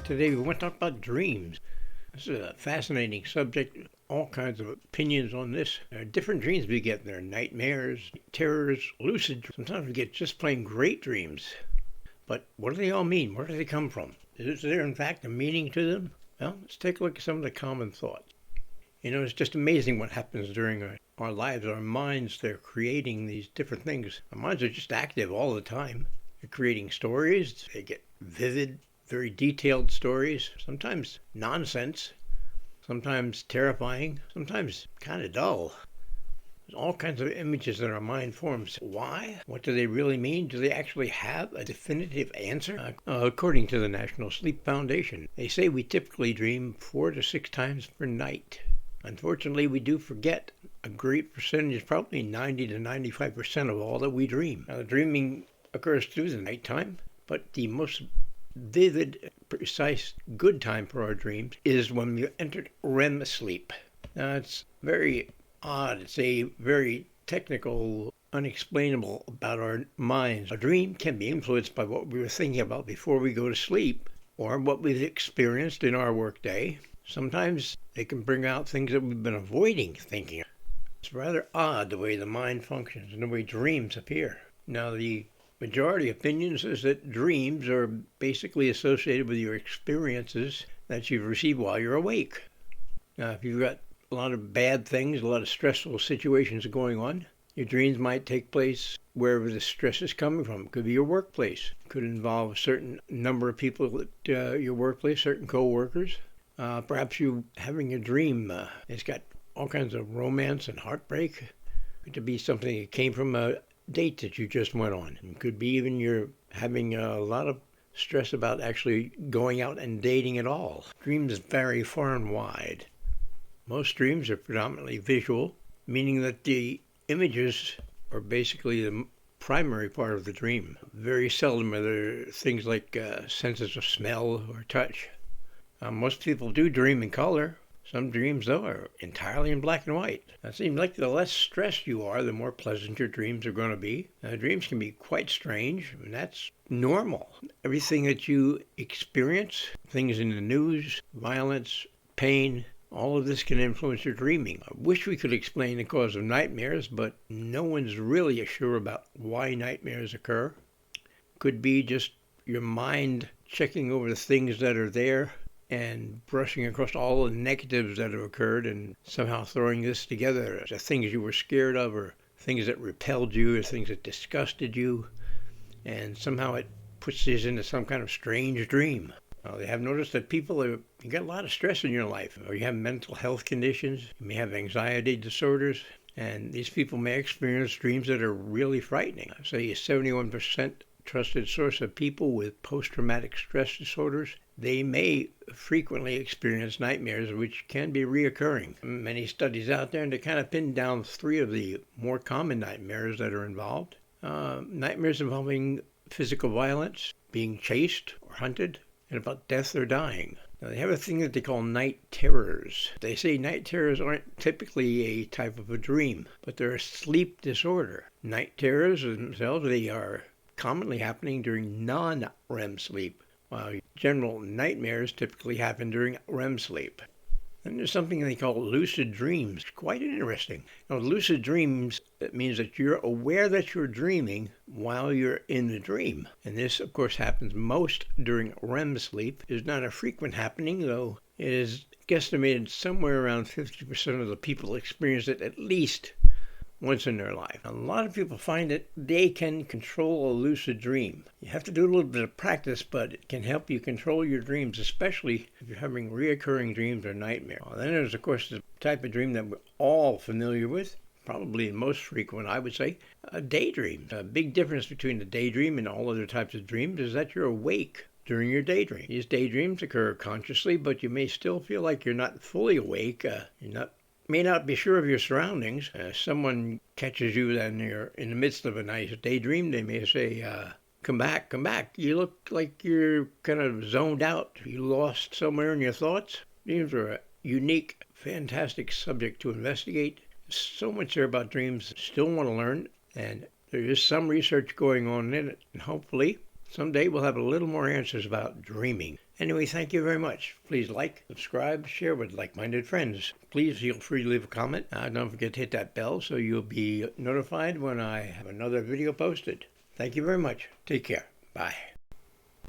Today we want to talk about dreams. This is a fascinating subject. All kinds of opinions on this. There are different dreams we get. There are nightmares, terrors, lucid. Sometimes we get just plain great dreams. But what do they all mean? Where do they come from? Is there in fact a meaning to them? Well, let's take a look at some of the common thoughts. It's just amazing what happens during our lives. Our minds, they're creating these different things. Our minds are just active all the time. They're creating stories. They get vivid, very detailed stories, sometimes nonsense, sometimes terrifying, sometimes kind of dull. There's all kinds of images that our mind forms. Why? What do they really mean? Do they actually have a definitive answer? According to the National Sleep Foundation, they say we typically dream 4 to 6 times per night. Unfortunately, we do forget a great percentage, probably 90 to 95% of all that we dream. Now, the dreaming occurs through the nighttime, but the most vivid, precise, good time for our dreams is when we entered REM sleep. Now, it's very odd. It's a very technical, unexplainable about our minds. A dream can be influenced by what we were thinking about before we go to sleep or what we've experienced in our workday. Sometimes they can bring out things that we've been avoiding thinking. It's rather odd the way the mind functions and the way dreams appear. Now, the majority opinions is that dreams are basically associated with your experiences that you've received while you're awake. Now, if you've got a lot of bad things, a lot of stressful situations going on, your dreams might take place wherever the stress is coming from. It could be your workplace. It could involve a certain number of people at your workplace, certain co-workers. Perhaps you having a dream. It's got all kinds of romance and heartbreak. It could be something that came from a date that you just went on. It could be even you're having a lot of stress about actually going out and dating at all. Dreams vary far and wide. Most dreams are predominantly visual, meaning that the images are basically the primary part of the dream. Very seldom are there things like senses of smell or touch. Most people do dream in color. Some dreams, though, are entirely in black and white. It seems like the less stressed you are, the more pleasant your dreams are going to be. Dreams can be quite strange, and that's normal. Everything that you experience, things in the news, violence, pain, all of this can influence your dreaming. I wish we could explain the cause of nightmares, but no one's really sure about why nightmares occur. Could be just your mind checking over the things that are there and brushing across all the negatives that have occurred and somehow throwing this together as things you were scared of or things that repelled you or things that disgusted you, and somehow it puts these into some kind of strange dream. They have noticed that you get a lot of stress in your life, or you have mental health conditions, you may have anxiety disorders, and these people may experience dreams that are really frightening. I say 71% trusted source of people with post-traumatic stress disorders, they may frequently experience nightmares which can be reoccurring. Many studies out there, and to kind of pin down 3 of the more common nightmares that are involved. Nightmares involving physical violence, being chased or hunted, and about death or dying. Now, they have a thing that they call night terrors. They say night terrors aren't typically a type of a dream, but they're a sleep disorder. Night terrors themselves, they are commonly happening during non-REM sleep, while general nightmares typically happen during REM sleep. Then there's something they call lucid dreams. Quite interesting. Now, lucid dreams, that means that you're aware that you're dreaming while you're in the dream. And this, of course, happens most during REM sleep. It's not a frequent happening, though it is guesstimated somewhere around 50% of the people experience it at least once in their life. A lot of people find that they can control a lucid dream. You have to do a little bit of practice, but it can help you control your dreams, especially if you're having reoccurring dreams or nightmares. Then there's, of course, the type of dream that we're all familiar with, probably the most frequent, I would say, a daydream. A big difference between the daydream and all other types of dreams is that you're awake during your daydream. These daydreams occur consciously, but you may still feel like you're not fully awake. May not be sure of your surroundings. Someone catches you and you're in the midst of a nice daydream. They may say, come back. You look like you're kind of zoned out. You lost somewhere in your thoughts. Dreams are a unique, fantastic subject to investigate. So much there about dreams. Still want to learn, and there is some research going on in it. And hopefully Someday we'll have a little more answers about dreaming. Anyway, thank you very much. Please like, subscribe, share with like-minded friends. Please feel free to leave a comment. Don't forget to hit that bell so you'll be notified when I have another video posted. Thank you very much. Take care. Bye.